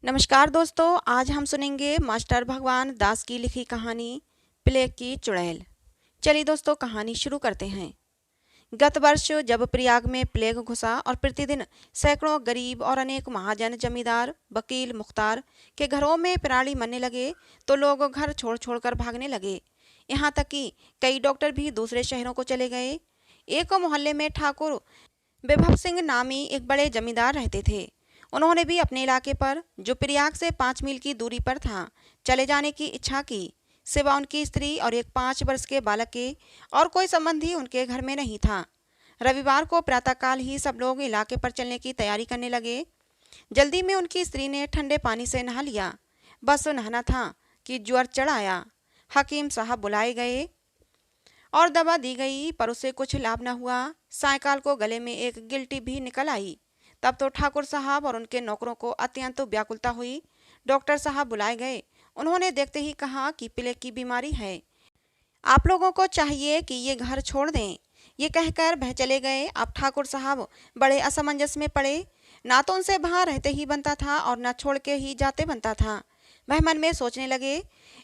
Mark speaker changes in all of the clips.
Speaker 1: नमस्कार दोस्तों, आज हम सुनेंगे मास्टर भगवान दास की लिखी कहानी प्लेग की चुड़ैल। चलिए दोस्तों, कहानी शुरू करते हैं। गत वर्ष जब प्रयाग में प्लेग घुसा और प्रतिदिन सैकड़ों गरीब और अनेक महाजन, जमींदार, वकील, मुख्तार के घरों में प्राणी मरने लगे, तो लोग घर छोड़ छोड़कर भागने लगे। यहाँ तक कि कई डॉक्टर भी दूसरे शहरों को चले गए। एक मोहल्ले में ठाकुर विभव सिंह नामी एक बड़े जमींदार रहते थे। उन्होंने भी अपने इलाके पर, जो प्रयाग से 5 मील की दूरी पर था, चले जाने की इच्छा की। सिवा उनकी स्त्री और एक 5 वर्ष के बालक के और कोई संबंधी उनके घर में नहीं था। रविवार को प्रातःकाल ही सब लोग इलाके पर चलने की तैयारी करने लगे। जल्दी में उनकी स्त्री ने ठंडे पानी से नहा लिया। बस नहाना था कि ज्वर चढ़ आया। हकीम साहब बुलाए गए और दवा दी गई, पर उससे कुछ लाभ न हुआ। सायकाल को गले में एक गिल्टी भी निकल आई। तब तो ठाकुर साहब और उनके नौकरों को अत्यंत व्याकुलता हुई। डॉक्टर साहब बुलाए गए। उन्होंने देखते ही कहा कि प्लेग की बीमारी है, आप लोगों को चाहिए कि ये घर छोड़ दें। ये कहकर वह चले गए। अब ठाकुर साहब बड़े असमंजस में पड़े। ना तो उनसे वहां रहते ही बनता था और न छोड़ के ही जाते बनता था। वह मन में सोचने लगे,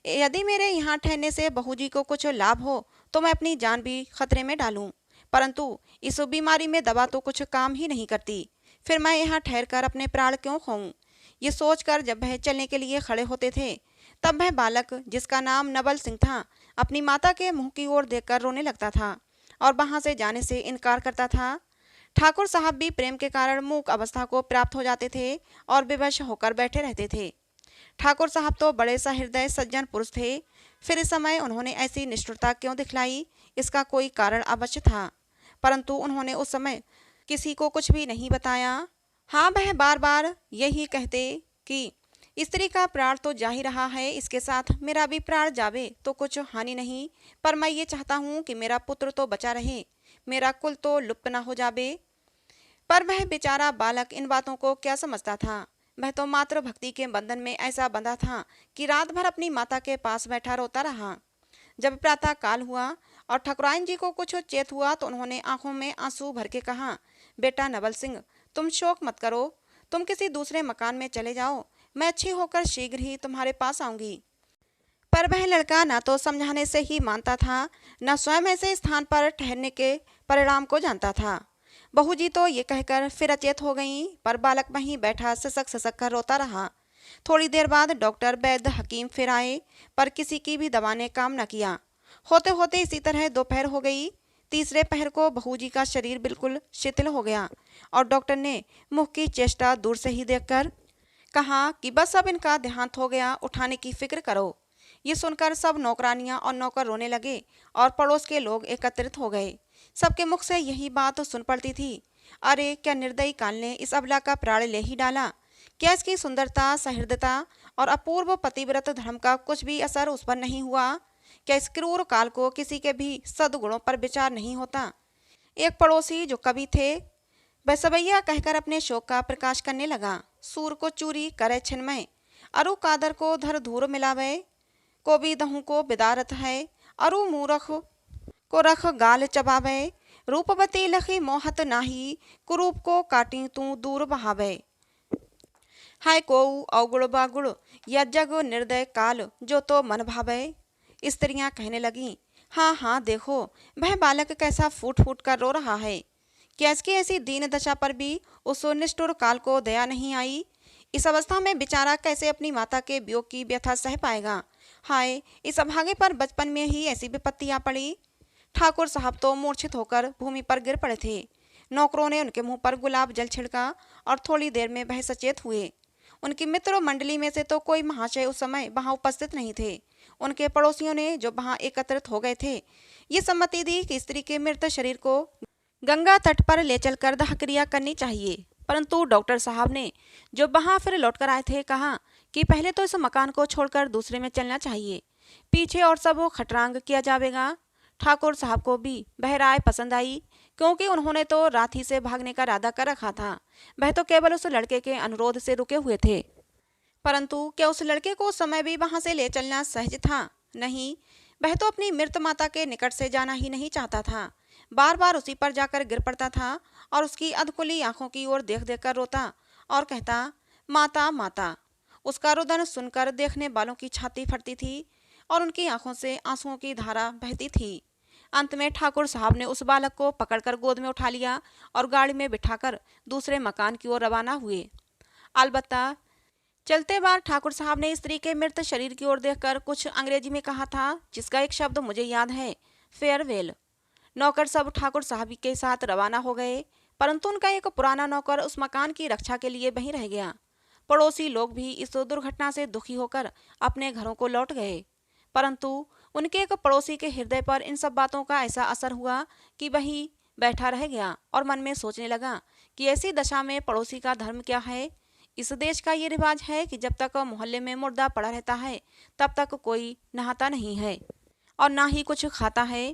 Speaker 1: यदि मेरे यहाँ ठहरने से बहू जी को कुछ लाभ हो तो मैं अपनी जान भी खतरे में डालूं, परंतु इस बीमारी में दवा तो कुछ काम ही नहीं करती। फिर मैं यहाँ ठहर कर अपने प्राण क्यों खोऊं। ये सोचकर जब वह चलने के लिए खड़े होते थे, तब वह बालक, जिसका नाम नवल सिंह था, अपनी माता के मुंह की ओर देखकर रोने लगता था और वहां से जाने से इनकार करता था। ठाकुर साहब भी प्रेम के कारण मूक अवस्था को प्राप्त हो जाते थे और विवश होकर बैठे रहते थे। ठाकुर साहब तो बड़े सहृदय सज्जन पुरुष थे, फिर इस समय उन्होंने ऐसी निष्ठुरता क्यों दिखलाई, इसका कोई कारण अवश्य था, परंतु उन्होंने उस समय किसी को कुछ भी नहीं बताया। हाँ, वह बार बार यही कहते कि स्त्री का प्राण तो जा ही रहा है, इसके साथ मेरा भी प्राण जावे तो कुछ हानि नहीं, पर मैं ये चाहता हूँ कि मेरा पुत्र तो बचा रहे, मेरा कुल तो लुप्त न हो जावे। पर वह बेचारा बालक इन बातों को क्या समझता था। वह तो मात्र भक्ति के बंधन में ऐसा बंधा था कि रात भर अपनी माता के पास बैठा रोता रहा। जब प्रातः काल हुआ और ठकुराइन जी को कुछ चेत हुआ, तो उन्होंने आंखों में आंसू भर के कहा, बेटा नवल सिंह, तुम शोक मत करो, तुम किसी दूसरे मकान में चले जाओ, मैं अच्छी होकर शीघ्र ही तुम्हारे पास आऊंगी। पर वह लड़का न तो समझाने से ही मानता था, न स्वयं ऐसे स्थान पर ठहरने के परिणाम को जानता था। बहू जी तो ये कहकर फिर अचेत हो गईं, पर बालक वहीं बैठा ससक ससक कर रोता रहा। थोड़ी देर बाद डॉक्टर, वैद्य, हकीम फिर आए, पर किसी की भी दवा ने काम न किया। होते होते इसी तरह दोपहर हो गई। तीसरे पहर को बहू जी का शरीर बिल्कुल शिथिल हो गया और डॉक्टर ने मुख की चेष्टा दूर से ही देखकर कहा कि बस अब इनका देहांत हो गया, उठाने की फिक्र करो। ये सुनकर सब नौकरानियां और नौकर रोने लगे और पड़ोस के लोग एकत्रित हो गए। सबके मुख से यही बात सुन पड़ती थी, अरे क्या निर्दयी काल ने इस अबला का प्राण ले ही डाला। क्या इसकी सुंदरता, सहृदयता और अपूर्व पतिव्रत धर्म का कुछ भी असर उस पर नहीं हुआ। क्या इस क्रूर काल को किसी के भी सद्गुणों पर विचार नहीं होता। एक पड़ोसी जो कवि थे, वह सबैया कहकर अपने शोक का प्रकाश करने लगा। सूर को चूरी करे छिन्मय, अरु कादर को धर धूर मिलावे, को भी दहू को बिदारत है, अरु मूरख को रख गाल चबावे, रूपवती लखी मोहत नाही, कुरूप को काटी तू दूर बहावे। हाय को अवगुण बागुण या जग निर्दय काल, जो तो मन भावे। स्त्रियां कहने लगीं, हाँ हाँ देखो, वह बालक कैसा फूट फूट कर रो रहा है। क्या इसकी ऐसी दीन दशा पर भी उस निष्ठुर काल को दया नहीं आई। इस अवस्था में बेचारा कैसे अपनी माता के वियोग की व्यथा सह पाएगा। हाय, इस अभागे पर बचपन में ही ऐसी विपत्ति आ पड़ी। ठाकुर साहब तो मूर्छित होकर भूमि पर गिर पड़े थे। नौकरों ने उनके मुंह पर गुलाब जल छिड़का और थोड़ी देर में वह सचेत हुए। उनकी मित्र मंडली में से तो कोई महाशय उस समय वहां उपस्थित नहीं थे। उनके पड़ोसियों ने, जो वहां एकत्रित हो गए थे, ये सम्मति दी कि स्त्री के मृत शरीर को गंगा तट पर ले चलकर दाह क्रिया करनी चाहिए। परंतु डॉक्टर साहब ने, जो वहां फिर लौटकर आए थे, कहा कि पहले तो इस मकान को छोड़कर दूसरे में चलना चाहिए, पीछे और सब खटरांग किया जाएगा। ठाकुर साहब को भी वह राय पसंद आई, क्योंकि उन्होंने तो रात ही से भागने का इरादा कर रखा था। वह तो केवल उस लड़के के अनुरोध से रुके हुए थे, परंतु क्या उस लड़के को उस समय भी वहां से ले चलना सहज था। नहीं, वह तो अपनी मृत माता के निकट से जाना ही नहीं चाहता था। बार बार उसी पर जाकर गिर पड़ता था और उसकी अधकुली आंखों की ओर देख देख कर रोता और कहता, माता माता। उसका रुदन सुनकर देखने वालों की छाती फटती थी और उनकी आंखों से आंसुओं की धारा बहती थी। अंत में ठाकुर साहब ने उस बालक को पकड़कर गोद में उठा लिया और गाड़ी में बिठाकर दूसरे मकान की ओर रवाना हुए। अलबत्ता चलते बार ठाकुर साहब ने स्त्री के मृत शरीर की ओर देखकर कुछ अंग्रेजी में कहा था, जिसका एक शब्द मुझे याद है, फेयरवेल। नौकर सब ठाकुर साहब के साथ रवाना हो गए, परंतु उनका एक पुराना नौकर उस मकान की रक्षा के लिए वहीं रह गया। पड़ोसी लोग भी इस दुर्घटना से दुखी होकर अपने घरों को लौट गए, परंतु उनके एक पड़ोसी के हृदय पर इन सब बातों का ऐसा असर हुआ कि वही बैठा रह गया और मन में सोचने लगा कि ऐसी दशा में पड़ोसी का धर्म क्या है। इस देश का ये रिवाज है कि जब तक मोहल्ले में मुर्दा पड़ा रहता है तब तक कोई नहाता नहीं है और ना ही कुछ खाता है।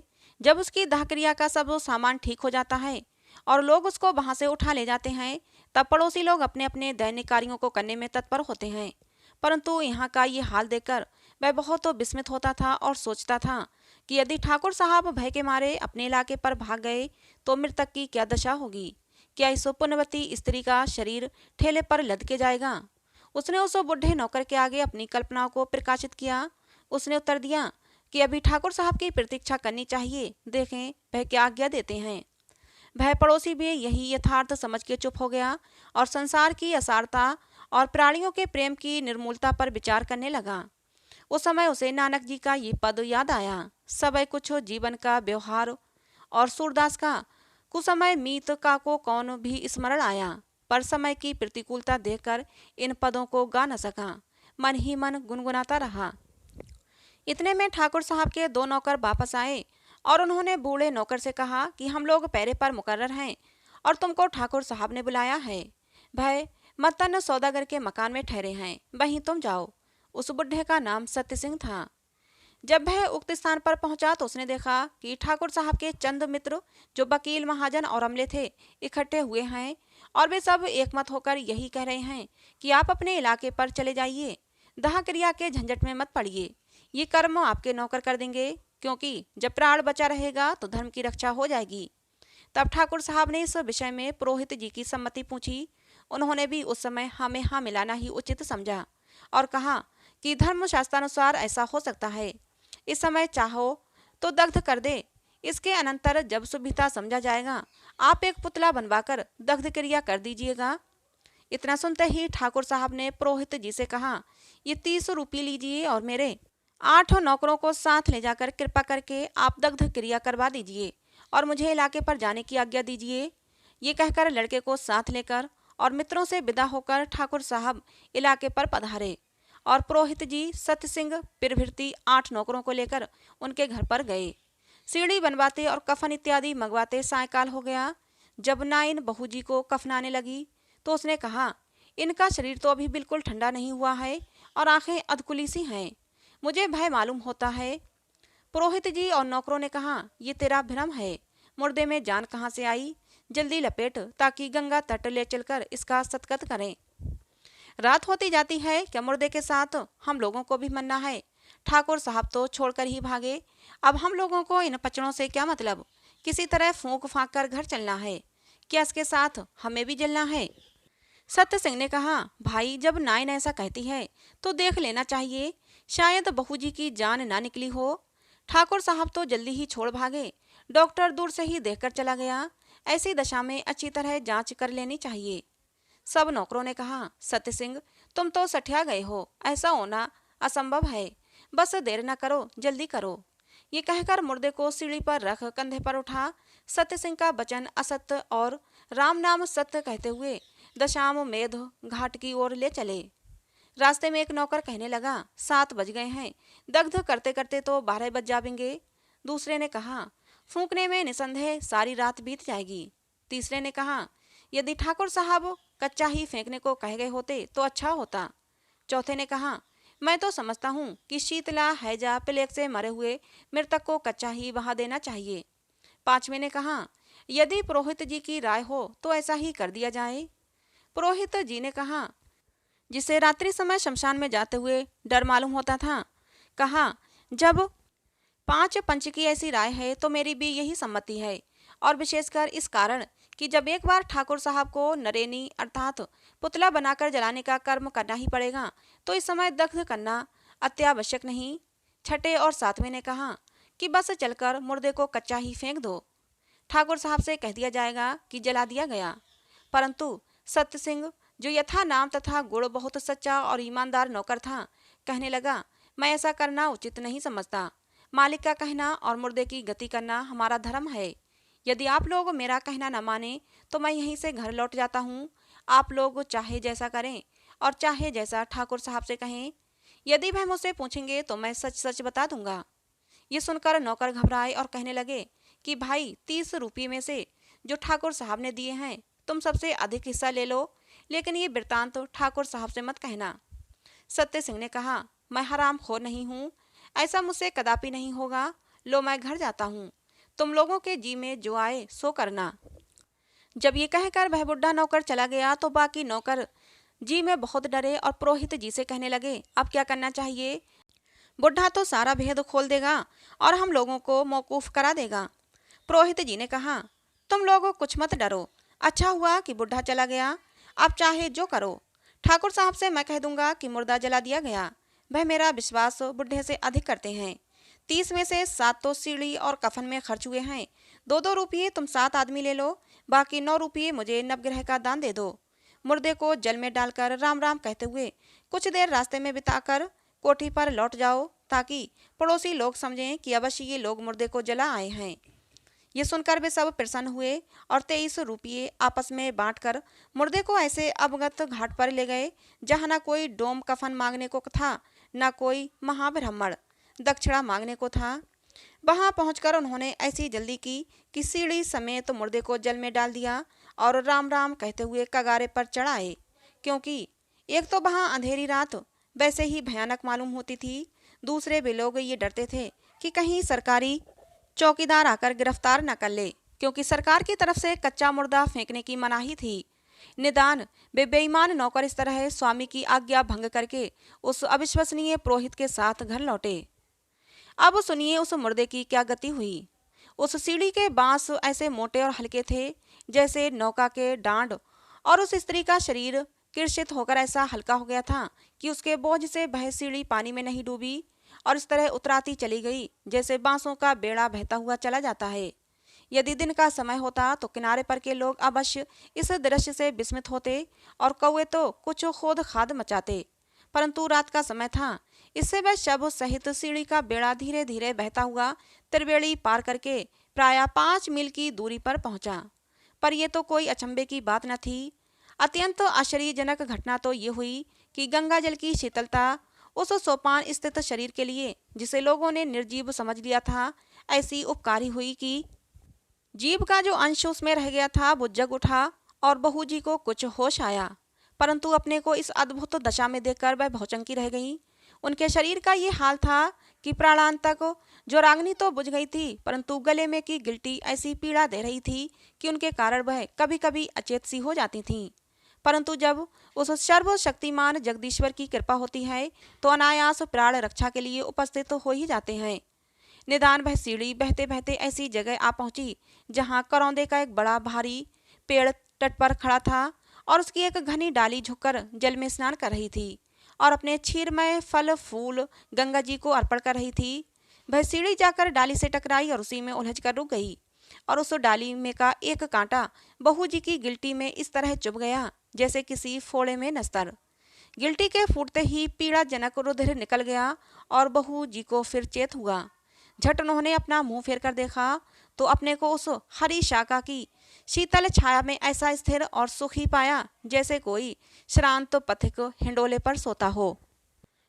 Speaker 1: जब उसकी दाह क्रिया का सब सामान ठीक हो जाता है और लोग उसको वहां से उठा ले जाते हैं, तब पड़ोसी लोग अपने अपने दैनिक कार्यों को करने में तत्पर होते हैं। परंतु यहाँ का ये हाल देखकर वह बहुत विस्मित होता था और सोचता था कि यदि ठाकुर साहब भय के मारे अपने इलाके पर भाग गए तो मृतक की क्या दशा होगी। क्या इस पुण्यवती स्त्री का शरीर ठेले पर लद के जाएगा। उसने उस बुढ़े नौकर के आगे अपनी कल्पनाओं को प्रकाशित किया। उसने उत्तर दिया कि अभी ठाकुर साहब की प्रतीक्षा करनी चाहिए, देखें वह क्या आज्ञा देते हैं। वह पड़ोसी भी यही यथार्थ समझ के चुप हो गया और संसार की असारता और प्राणियों के प्रेम की निर्मूलता पर विचार करने लगा। उस समय उसे नानक जी का ये पद याद आया, समय कुछ जीवन का व्यवहार, और सूरदास का कुसमय मीत का को कौन भी स्मरण आया, पर समय की प्रतिकूलता देखकर इन पदों को गा न सका, मन ही मन गुनगुनाता रहा। इतने में ठाकुर साहब के दो नौकर वापस आए और उन्होंने बूढ़े नौकर से कहा कि हम लोग पहरे पर मुकर्रर हैं और तुमको ठाकुर साहब ने बुलाया है। भाई मत्तन सौदागर के मकान में ठहरे हैं, वहीं तुम जाओ। उस बुढ़े का नाम सत्य सिंह था। जब वह उक्त स्थान पर पहुंचा तो उसने देखा कि ठाकुर साहब के चंद मित्र, जो वकील, महाजन और अमले थे, इकट्ठे हुए हैं और वे सब एकमत होकर यही कह रहे हैं कि आप अपने इलाके पर चले जाइए, दाह क्रिया के झंझट में मत पड़िए, ये कर्म आपके नौकर कर देंगे, क्योंकि जब प्राण बचा रहेगा तो धर्म की रक्षा हो जाएगी। तब ठाकुर साहब ने इस विषय में पुरोहित जी की सम्मति पूछी। उन्होंने भी उस समय हाँ में हाँ मिलाना ही उचित समझा और कहा कि धर्म शास्त्रानुसार ऐसा हो सकता है। इस समय चाहो तो दग्ध कर दे, इसके अनंतर जब सुविधा समझा जाएगा आप एक पुतला बनवाकर दग्ध क्रिया कर दीजिएगा। इतना सुनते ही ठाकुर साहब ने पुरोहित जी से कहा, ये 30 रुपये लीजिए और मेरे 8 नौकरों को साथ ले जाकर कृपा करके आप दग्ध क्रिया करवा दीजिए और मुझे इलाके पर जाने की आज्ञा दीजिए। ये कहकर लड़के को साथ लेकर और मित्रों से विदा होकर ठाकुर साहब इलाके पर पधारे और पुरोहित जी सत्य सिंह प्रभृति 8 नौकरों को लेकर उनके घर पर गए। सीढ़ी बनवाते और कफन इत्यादि मंगवाते सायकाल हो गया। जब नाइन बहू जी को कफनाने लगी तो उसने कहा, इनका शरीर तो अभी बिल्कुल ठंडा नहीं हुआ है और आंखें अधकुली सी हैं, मुझे भय मालूम होता है। पुरोहित जी और नौकरों ने कहा, ये तेरा भ्रम है, मुर्दे में जान कहाँ से आई, जल्दी लपेट ताकि गंगा तट ले चलकर इसका सत्कत करें। रात होती जाती है, क्या मुर्दे के साथ हम लोगों को भी मरना है। ठाकुर साहब तो छोड़कर ही भागे, अब हम लोगों को इन पचड़ों से क्या मतलब, किसी तरह फूंक फांक कर घर चलना है, क्या इसके साथ हमें भी जलना है। सत्य सिंह ने कहा, भाई जब नाइन ऐसा कहती है तो देख लेना चाहिए, शायद बहू जी की जान ना निकली हो। ठाकुर साहब तो जल्दी ही छोड़ भागे, डॉक्टर दूर से ही देखकर चला गया, ऐसी दशा में अच्छी तरह जांच कर लेनी चाहिए। सब नौकरों ने कहा, सत्य सिंह तुम तो सठिया गए हो, ऐसा होना असंभव है, बस देर न करो, जल्दी करो। ये कहकर मुर्दे को सीढ़ी पर रख कंधे पर उठा सत्य सिंह का वचन असत्य और राम नाम सत्य कहते हुए दशाम मेध घाट की ओर ले चले। रास्ते में एक नौकर कहने लगा, 7 बज गए हैं, दग्ध करते करते तो 12 बज जाएंगे। दूसरे ने कहा, फूंकने में निसंदेह सारी रात बीत जाएगी। तीसरे ने कहा, यदि ठाकुर साहब कच्चा ही फेंकने को कह गए होते तो अच्छा होता। चौथे ने कहा, मैं तो समझता हूँ कि शीतला, हैजा, प्लेग से मरे हुए मृतक को कच्चा ही बहा देना चाहिए। पांचवें ने कहा, यदि पुरोहित जी की राय हो तो ऐसा ही कर दिया जाए। पुरोहित जी ने कहा, जिसे रात्रि समय शमशान में जाते हुए डर मालूम होता था, कहा, जब 5 पंच की ऐसी राय है तो मेरी भी यही सम्मति है, और विशेषकर इस कारण कि जब एक बार ठाकुर साहब को नरेनी अर्थात पुतला बनाकर जलाने का कर्म करना ही पड़ेगा, तो इस समय दग्ध करना अत्यावश्यक नहीं। छठे और सातवें ने कहा कि बस चलकर मुर्दे को कच्चा ही फेंक दो। ठाकुर साहब से कह दिया जाएगा कि जला दिया गया। परंतु सत्य सिंह, जो यथा नाम तथा गुण बहुत सच्चा और ईमानदार नौकर था, कहने लगा, मैं ऐसा करना उचित नहीं समझता। मालिक का कहना और मुर्दे की गति करना हमारा धर्म है। यदि आप लोग मेरा कहना न माने तो मैं यहीं से घर लौट जाता हूँ। आप लोग चाहे जैसा करें और चाहे जैसा ठाकुर साहब से कहें। यदि वह मुझसे पूछेंगे तो मैं सच सच बता दूंगा। ये सुनकर नौकर घबराए और कहने लगे कि भाई, 30 रुपये में से जो ठाकुर साहब ने दिए हैं, तुम सबसे अधिक हिस्सा ले लो, लेकिन ये वृत्तांत तो ठाकुर साहब से मत कहना। सत्य सिंह ने कहा, मैं हरामखोर नहीं हूँ, ऐसा मुझसे कदापि नहीं होगा। लो, मैं घर जाता हूँ, तुम लोगों के जी में जो आए सो करना। जब ये कहकर वह बुढ़ा नौकर चला गया तो बाकी नौकर जी में बहुत डरे और पुरोहित जी से कहने लगे, अब क्या करना चाहिए? बुढ़ा तो सारा भेद खोल देगा और हम लोगों को मौकूफ करा देगा। पुरोहित जी ने कहा, तुम लोग कुछ मत डरो, अच्छा हुआ कि बुढ़ा चला गया, आप चाहे जो करो। ठाकुर साहब से मैं कह दूंगा कि मुर्दा जला दिया गया। वह मेरा विश्वास बुढ़े से अधिक करते हैं। 30 में से 7 तो सीढ़ी और कफन में खर्च हुए हैं। 2-2 रुपये तुम 7 आदमी ले लो, बाकी 9 रुपये मुझे नवग्रह का दान दे दो। मुर्दे को जल में डालकर राम राम कहते हुए कुछ देर रास्ते में बिताकर कोठी पर लौट जाओ, ताकि पड़ोसी लोग समझें कि अवश्य ये लोग मुर्दे को जला आए हैं। ये सुनकर वे सब प्रसन्न हुए और 23 रुपये आपस में बांटकर मुर्दे को ऐसे अवगत घाट पर ले गए, जहाँ न कोई डोम कफन मांगने को था, न कोई महाब्राह्मण दक्षिणा मांगने को था। वहां पहुंचकर उन्होंने ऐसी जल्दी की कि सीढ़ी समेत मुर्दे को जल में डाल दिया और राम राम कहते हुए कगारे पर चढ़ाए। क्योंकि एक तो वहां अंधेरी रात वैसे ही भयानक मालूम होती थी, दूसरे भी लोग ये डरते थे कि कहीं सरकारी चौकीदार आकर गिरफ्तार न कर ले, क्योंकि सरकार की तरफ से कच्चा मुर्दा फेंकने की मनाही थी। निदान वे बेईमान नौकर इस तरह स्वामी की आज्ञा भंग करके उस अविश्वसनीय पुरोहित के साथ घर लौटे। अब सुनिए उस मुर्दे की क्या गति हुई। उस सीढ़ी के बांस ऐसे मोटे और हल्के थे जैसे नौका के डांड, और उस स्त्री का शरीर किरशित होकर ऐसा हल्का हो गया था कि उसके बोझ से वह सीढ़ी पानी में नहीं डूबी और इस तरह उतराती चली गई जैसे बांसों का बेड़ा बहता हुआ चला जाता है। यदि दिन का समय होता तो किनारे पर के लोग अवश्य इस दृश्य से विस्मित होते और कौवे तो कुछ खोद खाद मचाते, परंतु रात का समय था, इससे वह शव सहित सीढ़ी का बेड़ा धीरे धीरे बहता हुआ त्रिवेणी पार करके प्राय 5 मील की दूरी पर पहुंचा। पर यह तो कोई अचंभे की बात न थी। अत्यंत आश्चर्यजनक घटना तो ये हुई कि गंगा जल की शीतलता उस सोपान स्थित शरीर के लिए, जिसे लोगों ने निर्जीव समझ लिया था, ऐसी उपकारी हुई कि जीव का जो अंश उसमें रह गया था वो जग उठा और बहू जी को कुछ होश आया, परंतु अपने को इस अद्भुत दशा में देखकर वह भौचंकी रह गई। उनके शरीर का ये हाल था कि प्राणांतक जो रागनी तो बुझ गई थी, परंतु गले में की गिल्टी ऐसी पीड़ा दे रही थी कि उनके कारण वह कभी कभी अचेत सी हो जाती थीं। परंतु जब उस सर्वशक्तिमान जगदीश्वर की कृपा होती है तो अनायास प्राण रक्षा के लिए उपस्थित हो ही जाते हैं। निदान वह सीढ़ी बहते बहते ऐसी जगह आ पहुंची जहां करौंदे का एक बड़ा भारी पेड़ तट पर खड़ा था और उसकी एक घनी डाली झुककर जल में स्नान कर रही थी और अपने क्षीरमय फल फूल गंगा जी को अर्पण कर रही थी। वह सीढ़ी जाकर डाली से टकराई और उसी में उलझ कर रुक गई और उस डाली में का एक कांटा बहू जी की गिल्टी में इस तरह चुभ गया जैसे किसी फोड़े में नस्तर। गिल्टी के फूटते ही पीड़ाजनक रुधिर निकल गया और बहू जी को फिर चेत हुआ। झट उन्होंने अपना मुंह फेर कर देखा तो अपने को उस हरी शाखा की शीतल छाया में ऐसा स्थिर और सुखी पाया जैसे कोई श्रांत पथिक हिंडोले पर सोता हो।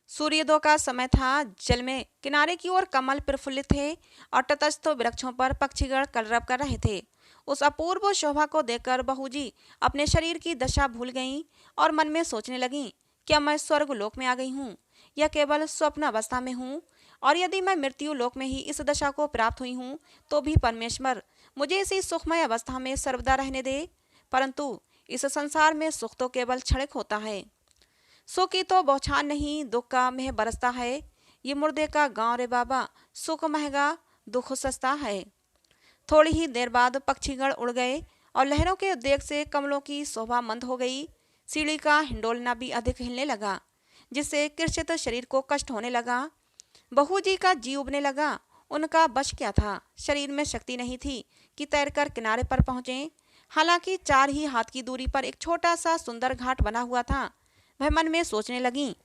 Speaker 1: सूर्योदय का समय था। जल में किनारे की ओर कमल प्रफुल्लित थे और तटस्थ वृक्षों पर पक्षीगण कलरव कर रहे थे। उस अपूर्व शोभा को देखकर बहू जी अपने शरीर की दशा भूल गईं और मन में सोचने लगीं, क्या मैं स्वर्ग लोक में आ गई हूँ या केवल स्वप्न अवस्था में हूँ, और यदि मैं मृत्यु लोक में ही इस दशा को प्राप्त हुई हूँ तो भी परमेश्वर मुझे इसी सुखमय अवस्था में सर्वदा रहने दे। परंतु इस संसार में सुख तो केवल क्षणिक होता है। सुख की तो बौछार नहीं, दुख का मेह बरसता है। ये मुर्दे का गांव रे बाबा, सुख महंगा दुख सस्ता है। थोड़ी ही देर बाद पक्षीगण उड़ गए और लहरों के उद्वेग से कमलों की शोभा मंद हो गई। सीढ़ी का हिंडोलना भी अधिक हिलने लगा, जिससे कृषित शरीर को कष्ट होने लगा। बहू जी का जी उबने लगा। उनका बश क्या था, शरीर में शक्ति नहीं थी कि तैरकर किनारे पर पहुंचे। हालांकि 4 ही हाथ की दूरी पर एक छोटा सा सुंदर घाट बना हुआ था। वह मन में सोचने लगी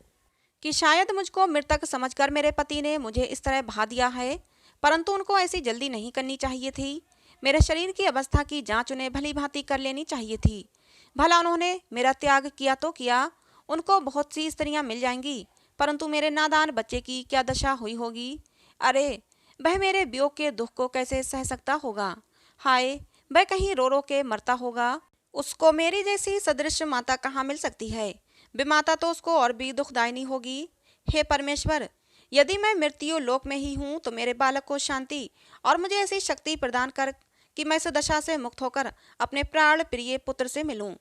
Speaker 1: कि शायद मुझको मृतक समझकर मेरे पति ने मुझे इस तरह बहा दिया है, परंतु उनको ऐसी जल्दी नहीं करनी चाहिए थी। मेरे शरीर की अवस्था की जांच उन्हें भली भांति कर लेनी चाहिए थी। भला उन्होंने मेरा त्याग किया तो किया, उनको बहुत सी स्त्रियां मिल जाएंगी, परंतु मेरे नादान बच्चे की क्या दशा हुई होगी। अरे, वह मेरे वियोग के दुख को कैसे सह सकता होगा। हाय, वह कहीं रो रो के मरता होगा। उसको मेरी जैसी सदृश माता कहाँ मिल सकती है। विमाता तो उसको और भी दुखदायिनी होगी। हे परमेश्वर, यदि मैं मृत्यु लोक में ही हूँ तो मेरे बालक को शांति और मुझे ऐसी शक्ति प्रदान कर कि मैं इस दशा से मुक्त होकर अपने प्राण प्रिय पुत्र से मिलूं।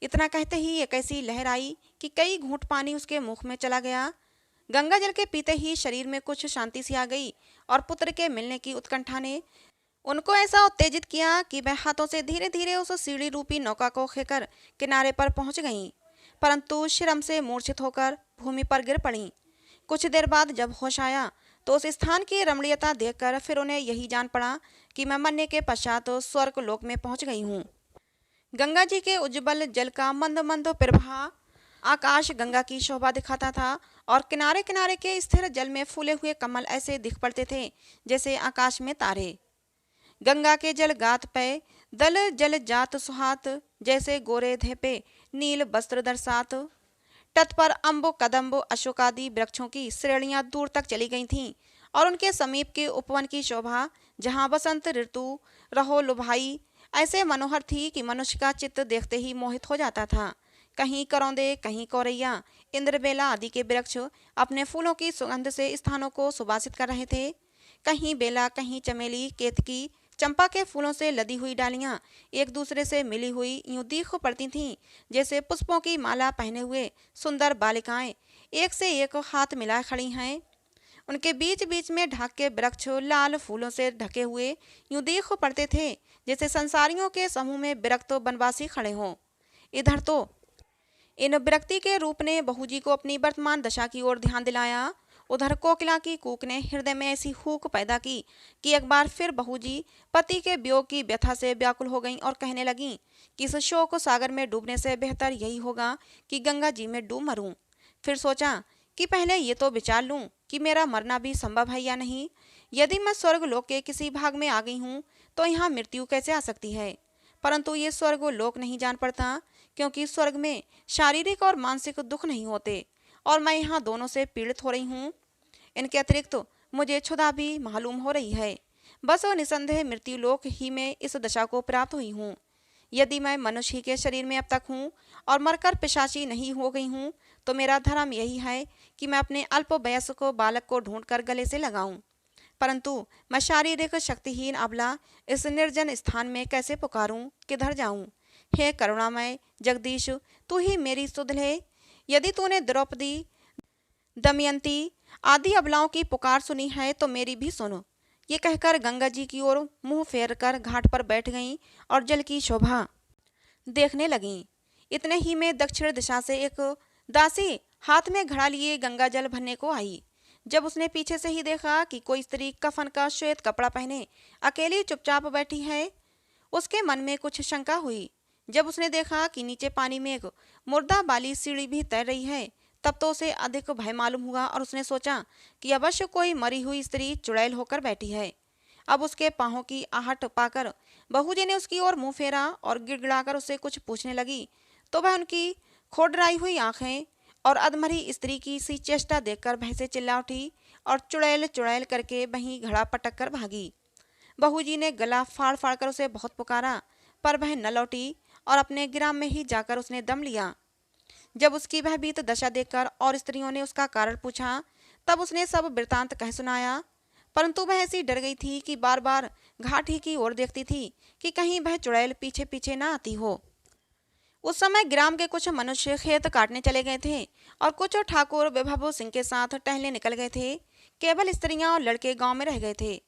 Speaker 1: इतना कहते ही एक ऐसी लहर आई कि कई घूंट पानी उसके मुख में चला गया। गंगा जल के पीते ही शरीर में कुछ शांति सी आ गई और पुत्र के मिलने की उत्कंठा ने उनको ऐसा उत्तेजित किया कि वह हाथों से धीरे धीरे उस सीढ़ी रूपी नौका को खेकर किनारे पर पहुंच गईं, परंतु श्रम से मूर्छित होकर भूमि पर गिर पड़ी। कुछ देर बाद जब होश आया तो उस स्थान की रमणीयता देखकर फिर उन्हें यही जान पड़ा कि मैं मरने के पश्चात स्वर्ग लोक में पहुंच गई हूँ। गंगा जी के उज्ज्वल जल का मंद मंद प्रवाह आकाश गंगा की शोभा दिखाता था और किनारे किनारे के स्थिर जल में फूले हुए कमल ऐसे दिख पड़ते थे जैसे आकाश में तारे। गंगा के जल गात पे दल जल जात सुहात, जैसे गोरे धेपे नील वस्त्र दर्शात। तट पर अम्बो कदम्बो अशोक आदि वृक्षों की श्रेणियां दूर तक चली गई थीं और उनके समीप के उपवन की शोभा, जहां बसंत ऋतु रहो लुभाई, ऐसे मनोहर थी कि मनुष्य का चित्त देखते ही मोहित हो जाता था। कहीं करौंदे, कहीं कौरैया, इंद्रबेला आदि के वृक्ष अपने फूलों की सुगंध से स्थानों को सुबासित कर रहे थे। कहीं बेला, कहीं चमेली, केतकी, चंपा के फूलों से लदी हुई डालियां एक दूसरे से मिली हुई यूं दीख पड़ती थीं, जैसे पुष्पों की माला पहने हुए सुंदर बालिकाएं एक से एक हाथ मिलाए खड़ी हैं। उनके बीच बीच में ढाक के वृक्ष लाल फूलों से ढके हुए यूं दीख पड़ते थे, जैसे संसारियों के समूह में विरक्त बनवासी खड़े हों। इधर तो इन विरक्ति के रूप ने बहू जी को अपनी वर्तमान दशा की ओर ध्यान दिलाया। उधर कोकिला की कूक ने हृदय में ऐसी हूक पैदा की कि एक बार फिर बहू जी पति के वियोग की व्यथा से व्याकुल हो गईं और कहने लगीं कि इस शोक सागर में डूबने से बेहतर यही होगा कि गंगा जी में डूब मरूं। फिर सोचा कि पहले ये तो विचार लूं कि मेरा मरना भी संभव है या नहीं। यदि मैं स्वर्ग लोक के किसी भाग में आ गई हूँ तो यहाँ मृत्यु कैसे आ सकती है। परंतु ये स्वर्ग लोक नहीं जान पड़ता, क्योंकि स्वर्ग में शारीरिक और मानसिक दुख नहीं होते और मैं यहाँ दोनों से पीड़ित हो रही हूँ। इनके अतिरिक्त मुझे क्षुधा भी मालूम हो रही है। बस और निसंदेह मृत्यु लोक ही में इस दशा को प्राप्त हुई हूँ। यदि मैं मनुष्य ही के शरीर में अब तक हूँ और मरकर पिशाची नहीं हो गई हूँ तो मेरा धर्म यही है कि मैं अपने अल्प वयस्क बालक को ढूंढकर गले से लगाऊं। परंतु मैं शारीरिक शक्तिहीन अबला इस निर्जन स्थान में कैसे पुकारूं, किधर जाऊं। हे करुणामय जगदीश, तू ही मेरी सुध ले। यदि तूने द्रौपदी, दमयंती आदि अबलाओं की पुकार सुनी है तो मेरी भी सुनो। ये कहकर गंगा जी की ओर मुंह फेर कर घाट पर बैठ गईं और जल की शोभा देखने लगीं। इतने ही में दक्षिण दिशा से एक दासी हाथ में घड़ा लिए गंगा जल भरने को आई। जब उसने पीछे से ही देखा कि कोई स्त्री कफन का श्वेत कपड़ा पहने अकेली चुपचाप बैठी है, उसके मन में कुछ शंका हुई। जब उसने देखा कि नीचे पानी में एक मुर्दा बाली सीढ़ी भी तैर रही है, तब तो उसे अधिक भय मालूम हुआ और उसने सोचा कि अवश्य कोई मरी हुई स्त्री चुड़ैल होकर बैठी है। अब उसके पांवों की आहट पाकर बहू जी ने उसकी ओर मुंह फेरा और गिड़गिड़ाकर उससे कुछ पूछने लगी, तो वह उनकी खोडराई हुई आंखें और अधमरी स्त्री की सी चेष्टा देखकर भय से चिल्ला उठी और चुड़ैल चुड़ैल करके वहीं घड़ा पटक कर भागी। बहू जी ने गला फाड़ फाड़ कर उसे बहुत पुकारा, पर वह न लौटी और अपने ग्राम में ही जाकर उसने दम लिया। जब उसकी भयभीत दशा देखकर और स्त्रियों ने उसका कारण पूछा, तब उसने सब वृतांत कह सुनाया। परंतु वह ऐसी डर गई थी कि बार बार घाट ही की ओर देखती थी कि कहीं वह चुड़ैल पीछे पीछे ना आती हो। उस समय ग्राम के कुछ मनुष्य खेत काटने चले गए थे और कुछ ठाकुर विभव सिंह के साथ टहलने निकल गए थे। केवल स्त्रियां और लड़के गांव में रह गए थे।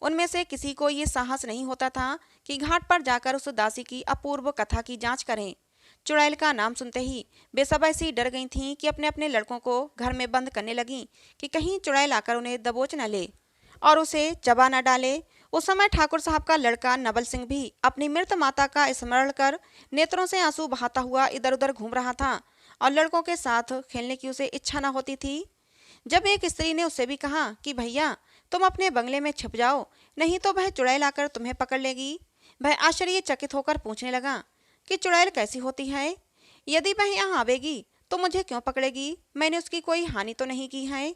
Speaker 1: उनमें से किसी को ये साहस नहीं होता था कि घाट पर जाकर उस दासी की अपूर्व कथा की जांच करें। चुड़ैल का नाम सुनते ही वे सब ऐसी डर गई थीं कि अपने अपने लड़कों को घर में बंद करने लगीं कि कहीं चुड़ैल आकर उन्हें दबोच न ले और उसे चबा न डाले। उस समय ठाकुर साहब का लड़का नवल सिंह भी अपनी मृत माता का स्मरण कर नेत्रों से आंसू बहाता हुआ इधर उधर घूम रहा था और लड़कों के साथ खेलने की उसे इच्छा न होती थी। जब एक स्त्री ने उससे भी कहा कि भैया तुम अपने बंगले में छिप जाओ, नहीं तो वह चुड़ैल आकर तुम्हें पकड़ लेगी, वह आश्चर्यचकित होकर पूछने लगा कि चुड़ैल कैसी होती है? यदि वह यहाँ आवेगी तो मुझे क्यों पकड़ेगी? मैंने उसकी कोई हानि तो नहीं की है।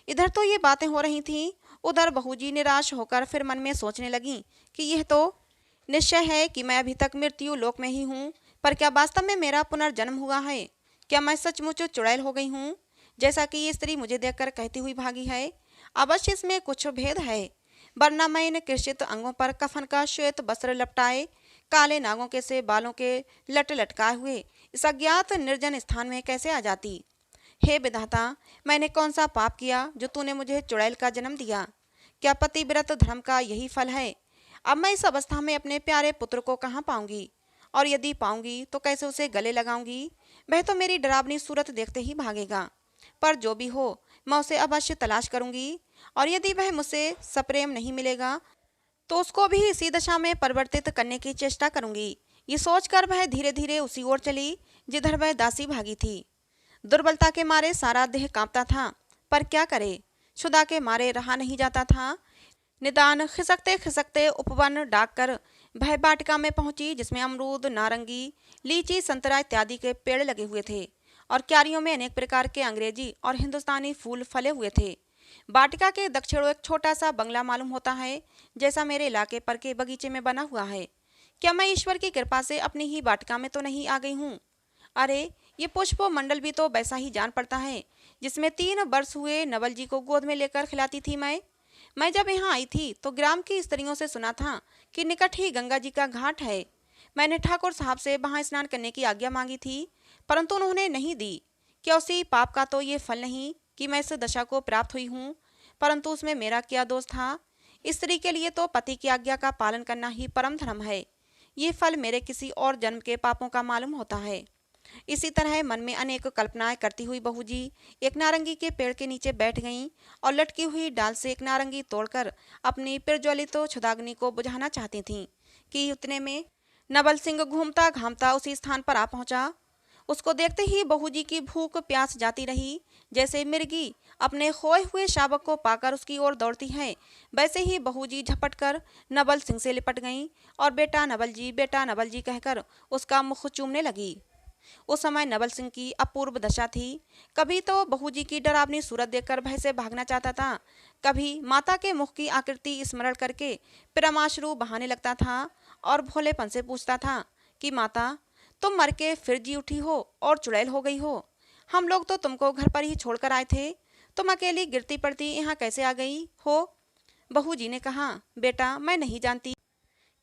Speaker 1: इधर तो ये बातें हो रही थीं, उधर बहूजी निराश होकर फिर मन में सोचने लगी कि यह तो निश्चय है कि मैं अभी तक मृत्यु लोक में ही हूँ, पर क्या वास्तव में मेरा पुनर्जन्म हुआ है? क्या मैं सचमुच चुड़ैल हो गई हूँ, जैसा कि ये स्त्री मुझे देखकर कहती हुई भागी है? अवश्य इसमें कुछ भेद है, वरना मैं इन कृषित अंगों पर कफन का श्वेत वस्त्र लपटाए, काले नागों के से बालों के लट लटकाए हुए इस अज्ञात निर्जन स्थान में कैसे आ जाती? हे विधाता, मैंने कौन सा पाप किया जो तूने मुझे चुड़ैल का जन्म दिया? क्या पतिव्रत धर्म का यही फल है? अब मैं इस अवस्था में अपने प्यारे पुत्र को कहाँ पाऊंगी, और यदि पाऊंगी तो कैसे उसे गले लगाऊंगी? वह तो मेरी डरावनी सूरत देखते ही भागेगा। पर जो भी हो, मैं उसे अवश्य तलाश करूंगी, और यदि वह मुझसे सप्रेम नहीं मिलेगा तो उसको भी इसी दशा में परिवर्तित करने की चेष्टा करूंगी। ये सोचकर वह धीरे धीरे उसी ओर चली जिधर वह दासी भागी थी। दुर्बलता के मारे सारा देह कांपता था, पर क्या करे, क्षुधा के मारे रहा नहीं जाता था। निदान खिसकते खिसकते उपवन डाक कर वह वाटिका में पहुंची, जिसमें अमरूद, नारंगी, लीची, संतरा इत्यादि के पेड़ लगे हुए थे और क्यारियों में अनेक प्रकार के अंग्रेजी और हिंदुस्तानी फूल फले हुए थे। वाटिका के दक्षिण एक छोटा सा बंगला मालूम होता है, जैसा मेरे इलाके पर के बगीचे में बना हुआ है। क्या मैं ईश्वर की कृपा से अपनी ही वाटिका में तो नहीं आ गई हूँ? अरे, ये पुष्प मंडल भी तो वैसा ही जान पड़ता है जिसमें 3 वर्ष हुए नवल जी को गोद में लेकर खिलाती थी मैं जब यहाँ आई थी तो ग्राम की स्त्रियों से सुना था कि निकट ही गंगा जी का घाट है। मैंने ठाकुर साहब से वहाँ स्नान करने की आज्ञा मांगी थी, परंतु उन्होंने नहीं दी। क्या उसी पाप का तो ये फल नहीं कि मैं इस दशा को प्राप्त हुई हूँ? परंतु उसमें मेरा क्या दोष था? स्त्री के लिए तो पति की आज्ञा का पालन करना ही परम धर्म है। ये फल मेरे किसी और जन्म के पापों का मालूम होता है। इसी तरह मन में अनेक कल्पनाएं करती हुई बहूजी एक नारंगी के पेड़ के नीचे बैठ गईं और लटकी हुई डाल से एक नारंगी तोड़कर अपनी प्रज्वलित क्षुधाग्नि को बुझाना चाहती थीं कि उतने में नवल सिंह घूमता घामता उसी स्थान पर आ पहुंचा। उसको देखते ही बहूजी की भूख प्यास जाती रही। जैसे मिर्गी अपने खोए हुए शावक को पाकर उसकी ओर दौड़ती है, वैसे ही बहूजी झपट कर नवल सिंह से लिपट गईं और बेटा नवल जी कहकर उसका मुख चूमने लगी। उस समय नवल सिंह की अपूर्व दशा थी। कभी तो बहूजी की डरावनी सूरत देखकर भय से भागना चाहता था, कभी माता के मुख की आकृति स्मरण करके प्रेमाश्रु बहाने लगता था और भोलेपन से पूछता था कि माता, तुम मर के फिर जी उठी हो और चुड़ैल हो गई हो। हम लोग तो तुमको घर पर ही छोड़कर आए थे, तुम अकेली गिरती पड़ती यहाँ कैसे आ गई हो? बहूजी ने कहा, बेटा, मैं नहीं जानती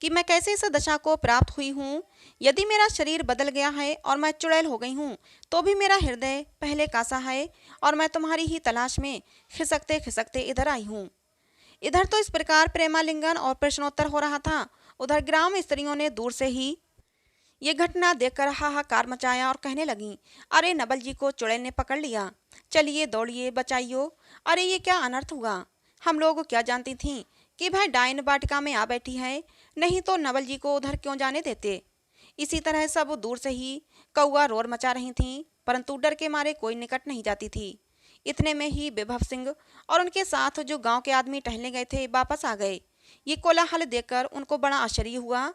Speaker 1: कि मैं कैसे इस दशा को प्राप्त हुई हूँ। यदि मेरा शरीर बदल गया है और मैं चुड़ैल हो गई हूँ, तो भी मेरा हृदय पहले कासा है और मैं तुम्हारी ही तलाश में खिसकते खिसकते इधर आई हूँ। इधर तो इस प्रकार प्रेमालिंगन और प्रश्नोत्तर हो रहा था, उधर ग्राम स्त्रियों ने दूर से ही ये घटना देखकर हाहाकार मचाया और कहने लगी, अरे नवल जी को चुड़ैल ने पकड़ लिया, चलिए दौड़िए बचाइयो। अरे ये क्या अनर्थ हुआ? हम लोग क्या जानती थीं कि वह डायन वाटिका में आ बैठी है, नहीं तो नवल जी को उधर क्यों जाने देते। इसी तरह सब दूर से ही कौआ रोर मचा रही थीं, परंतु डर के मारे कोई निकट नहीं जाती थी। इतने में ही विभव सिंह और उनके साथ जो गांव के आदमी टहलने गए थे वापस आ गए। ये कोलाहल देखकर उनको बड़ा आश्चर्य हुआ।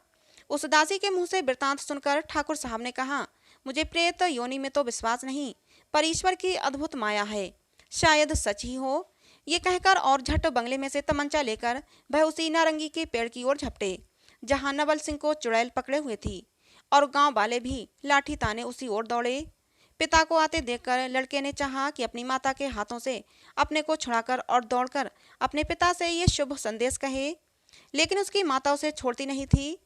Speaker 1: उस दासी के मुंह से वृतांत सुनकर ठाकुर साहब ने कहा, मुझे प्रेत योनि में तो विश्वास नहीं, पर ईश्वर की अद्भुत माया है, शायद सच ही हो। ये कहकर और झट बंगले में से तमंचा लेकर वह उसी नारंगी के पेड़ की ओर झपटे जहां नवल सिंह को चुड़ैल पकड़े हुए थी, और गांव वाले भी लाठी ताने उसी ओर दौड़े। पिता को आते देखकर लड़के ने चाहा कि अपनी माता के हाथों से अपने को छुड़ाकर और दौड़कर अपने पिता से ये शुभ संदेश कहे, लेकिन उसकी माता उसे छोड़ती नहीं थी।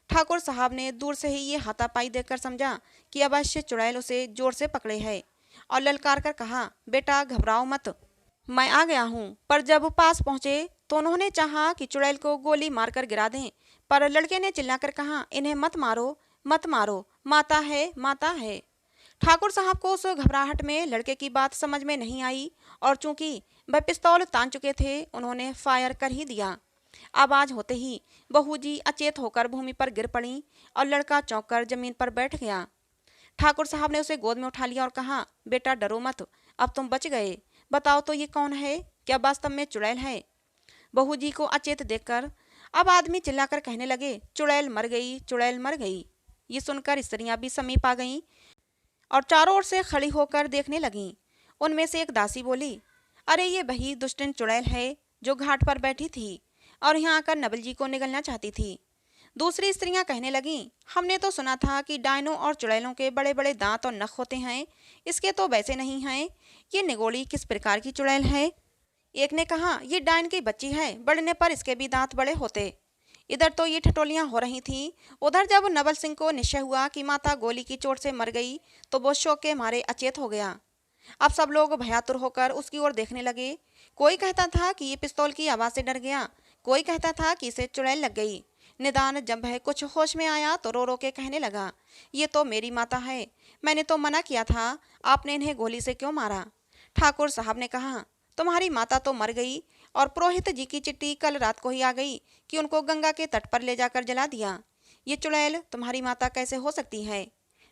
Speaker 1: ठाकुर साहब ने दूर से ही ये हाथापाई देखकर समझा कि अवश्य चुड़ैल उसे जोर से पकड़े है और ललकार कर कहा, बेटा घबराओ मत, मैं आ गया हूँ। पर जब वो पास पहुंचे तो उन्होंने चाहा कि चुड़ैल को गोली मारकर गिरा दें, पर लड़के ने चिल्लाकर कहा, इन्हें मत मारो, मत मारो, माता है, माता है। ठाकुर साहब को उस घबराहट में लड़के की बात समझ में नहीं आई, और चूंकि वह पिस्तौल तान चुके थे, उन्होंने फायर कर ही दिया। आवाज होते ही बहू जी अचेत होकर भूमि पर गिर पड़ी और लड़का चौंक कर जमीन पर बैठ गया। ठाकुर साहब ने उसे गोद में उठा लिया और कहा, बेटा डरो मत, अब तुम बच गए। बताओ तो ये कौन है, क्या वास्तव में चुड़ैल है? बहू जी को अचेत देखकर अब आदमी चिल्लाकर कहने लगे, चुड़ैल मर गई, चुड़ैल मर गई। ये सुनकर स्त्रियां भी समीप आ गईं और चारों ओर से खड़ी होकर देखने लगीं। उनमें से एक दासी बोली, अरे ये वही दुष्टन चुड़ैल है जो घाट पर बैठी थी और यहाँ आकर नवल जी को निगलना चाहती थी। दूसरी स्त्रियां कहने लगीं, हमने तो सुना था कि डायनों और चुड़ैलों के बड़े बड़े दांत और नख होते हैं, इसके तो वैसे नहीं हैं। ये निगोड़ी किस प्रकार की चुड़ैल है? एक ने कहा, ये डायन की बच्ची है, बढ़ने पर इसके भी दांत बड़े होते। इधर तो ये ठिठोलियां हो रही थीं। उधर जब नवल सिंह को निश्चय हुआ कि माता गोली की चोट से मर गई, तो वो शोक के मारे अचेत हो गया। अब सब लोग भयातुर होकर उसकी ओर देखने लगे। कोई कहता था कि ये पिस्तौल की आवाज से डर गया, कोई कहता था कि इसे चुड़ैल लग गई। निदान जब वह कुछ होश में आया तो रो रो के कहने लगा, ये तो मेरी माता है, मैंने तो मना किया था, आपने इन्हें गोली से क्यों मारा? ठाकुर साहब ने कहा, तुम्हारी माता तो मर गई और पुरोहित जी की चिट्ठी कल रात को ही आ गई कि उनको गंगा के तट पर ले जाकर जला दिया। ये चुड़ैल तुम्हारी माता कैसे हो सकती है?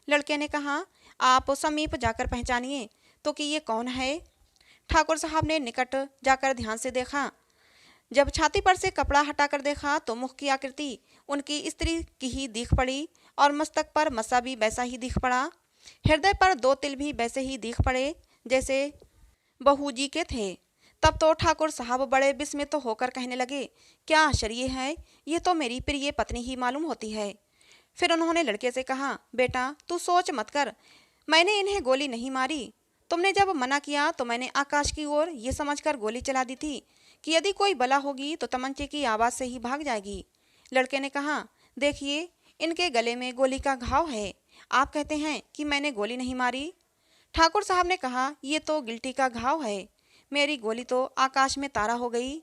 Speaker 1: लड़के ने कहा, आप समीप जाकर पहचानिए तो कि ये कौन है। ठाकुर साहब ने निकट जाकर ध्यान से देखा। जब छाती पर से कपड़ा हटाकर देखा तो मुख की आकृति उनकी स्त्री की ही दिख पड़ी और मस्तक पर मस्सा भी वैसा ही दिख पड़ा। हृदय पर दो तिल भी वैसे ही दिख पड़े जैसे बहू जी के थे। तब तो ठाकुर साहब बड़े विस्मित तो होकर कहने लगे, क्या आश्चर्य है, ये तो मेरी प्रिय पत्नी ही मालूम होती है। फिर उन्होंने लड़के से कहा, बेटा तू सोच मत कर, मैंने इन्हें गोली नहीं मारी। तुमने जब मना किया तो मैंने आकाश की ओर ये समझकर गोली चला दी थी कि यदि कोई बला होगी तो तमंचे की आवाज़ से ही भाग जाएगी। लड़के ने कहा, देखिए इनके गले में गोली का घाव है, आप कहते हैं कि मैंने गोली नहीं मारी। ठाकुर साहब ने कहा, ये तो गिल्टी का घाव है, मेरी गोली तो आकाश में तारा हो गई।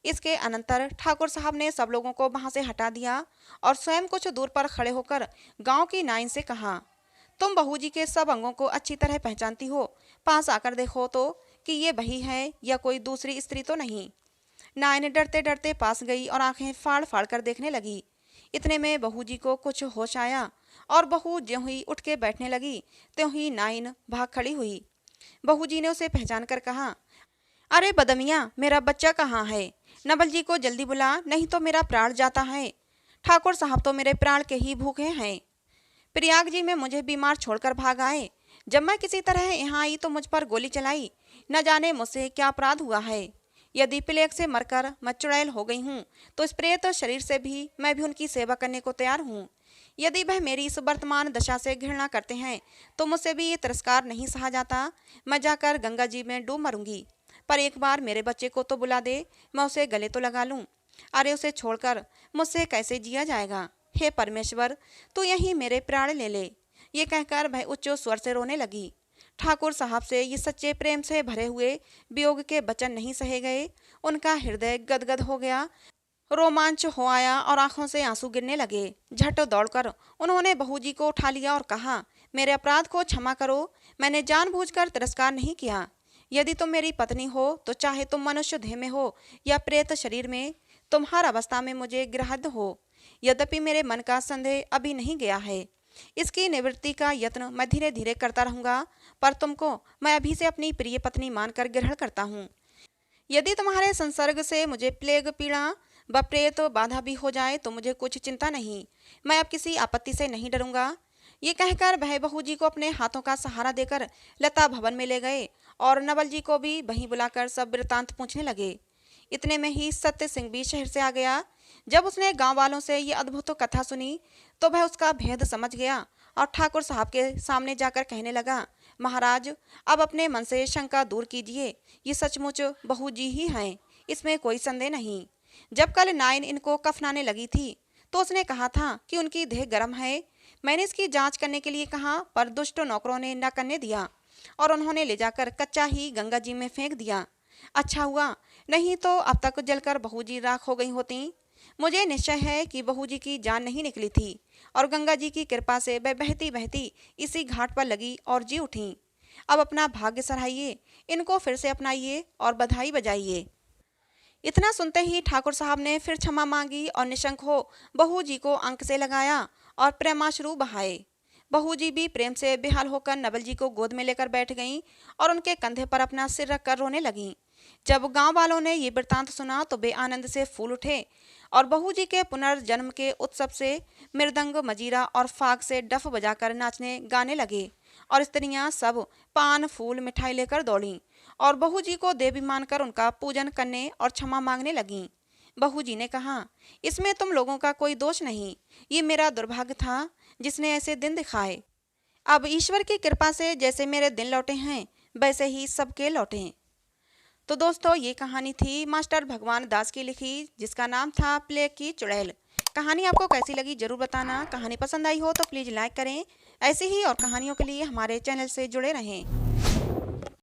Speaker 1: इसके अनंतर ठाकुर साहब ने सब लोगों को वहां से हटा दिया और स्वयं कुछ दूर पर खड़े होकर गांव की नाइन से कहा, तुम बहू जी के सब अंगों को अच्छी तरह पहचानती हो, पास आकर देखो तो कि ये वही है या कोई दूसरी स्त्री तो नहीं। नाइन डरते डरते पास गई और आंखें फाड़ फाड़ कर देखने लगी। इतने में बहू जी को कुछ होश आया और बहू ज्यों ही उठ के बैठने लगी त्यों ही नाइन भाग खड़ी हुई। बहू जी ने उसे पहचान कर कहा, अरे बदमिया, मेरा बच्चा कहाँ है? नवल जी को जल्दी बुला, नहीं तो मेरा प्राण जाता है। ठाकुर साहब तो मेरे प्राण के ही भूखे हैं। प्रयाग जी में मुझे बीमार छोड़कर भाग आए, जब मैं किसी तरह यहाँ आई तो मुझ पर गोली चलाई। न जाने मुझसे क्या अपराध हुआ है। यदि प्लेग से मरकर मैं चुड़ैल हो गई हूँ तो इस प्रेत शरीर से भी मैं भी उनकी सेवा करने को तैयार हूँ। यदि वह मेरी इस वर्तमान दशा से घृणा करते हैं तो मुझसे भी ये तिरस्कार नहीं सहा जाता। मैं जाकर गंगा जी में डूब मरूंगी, पर एक बार मेरे बच्चे को तो बुला दे, मैं उसे गले तो लगा लूं। अरे उसे छोड़कर मुझसे कैसे जिया जाएगा? हे परमेश्वर, तू यही मेरे प्राण ले ले। ये कहकर वह उच्च स्वर से रोने लगी। ठाकुर साहब से ये सच्चे प्रेम से भरे हुए वियोग के वचन नहीं सहे गए। उनका हृदय गदगद हो गया, रोमांच हो आया और आंखों से आंसू गिरने लगे। झट दौड़कर उन्होंने बहू जी को उठा लिया और कहा, मेरे अपराध को क्षमा करो, मैंने जानबूझकर तिरस्कार नहीं किया। यदि तुम मेरी पत्नी हो तो चाहे तुम मनुष्य देह में हो या प्रेत शरीर में, तुम हर अवस्था में मुझे ग्राह्य हो। यद्यपि मेरे मन का संदेह अभी नहीं गया है, इसकी निवृत्ति का यत्न मैं धीरे धीरे करता रहूंगा, पर तुमको मैं अभी से अपनी प्रिय पत्नी मानकर ग्रहण करता हूँ। यदि तुम्हारे संसर्ग से मुझे प्लेग पीड़ा व प्रेत बाधा भी हो जाए तो मुझे कुछ चिंता नहीं, मैं अब किसी आपत्ति से नहीं डरूंगा। ये कहकर वह बहू जी को अपने हाथों का सहारा देकर लता भवन में ले गए और नवल जी को भी वहीं बुलाकर सब वृतांत पूछने लगे। इतने में ही सत्य सिंह भी शहर से आ गया। जब उसने गांव वालों से ये अद्भुत कथा सुनी तो वह उसका भेद समझ गया और ठाकुर साहब के सामने जाकर कहने लगा, महाराज अब अपने मन से शंका दूर कीजिए, ये सचमुच बहू जी ही हैं, इसमें कोई संदेह नहीं। जब कल नाइन इनको कफनाने लगी थी तो उसने कहा था कि उनकी देह गर्म है। मैंने इसकी जांच करने के लिए कहा, पर दुष्ट नौकरों ने न करने दिया और उन्होंने ले जाकर कच्चा ही गंगा जी में फेंक दिया। अच्छा हुआ, नहीं तो अब तक जलकर बहू जी राख हो गई होती। मुझे निश्चय है कि बहू जी की जान नहीं निकली थी और गंगा जी की कृपा से वह बहती बहती इसी घाट पर लगी और जी उठी। अब अपना भाग्य सराहिए, इनको फिर से अपनाइए और बधाई बजाइए। इतना सुनते ही ठाकुर साहब ने फिर क्षमा मांगी और निशंक हो बहू जी को अंक से लगाया और प्रेमाश्रु बहाए। बहू जी भी प्रेम से बेहाल होकर नवल जी को गोद में लेकर बैठ गईं और उनके कंधे पर अपना सिर रखकर रोने लगीं। जब गांव वालों ने ये वृतांत सुना तो वे आनंद से फूल उठे और बहू जी के पुनर्जन्म के उत्सव से मृदंग मजीरा और फाग से डफ बजाकर नाचने गाने लगे और स्त्रियां सब पान फूल मिठाई लेकर दौड़ीं और बहू जी को देवी मानकर उनका पूजन करने और क्षमा मांगने लगीं। बहू जी ने कहा, इसमें तुम लोगों का कोई दोष नहीं, ये मेरा दुर्भाग्य था जिसने ऐसे दिन दिखाए। अब ईश्वर की कृपा से जैसे मेरे दिन लौटे हैं वैसे ही सबके लौटे। तो दोस्तों, ये कहानी थी मास्टर भगवान दास की लिखी, जिसका नाम था प्लेग की चुड़ैल। कहानी आपको कैसी लगी जरूर बताना। कहानी पसंद आई हो तो प्लीज़ लाइक करें। ऐसी ही और कहानियों के लिए हमारे चैनल से जुड़े रहें।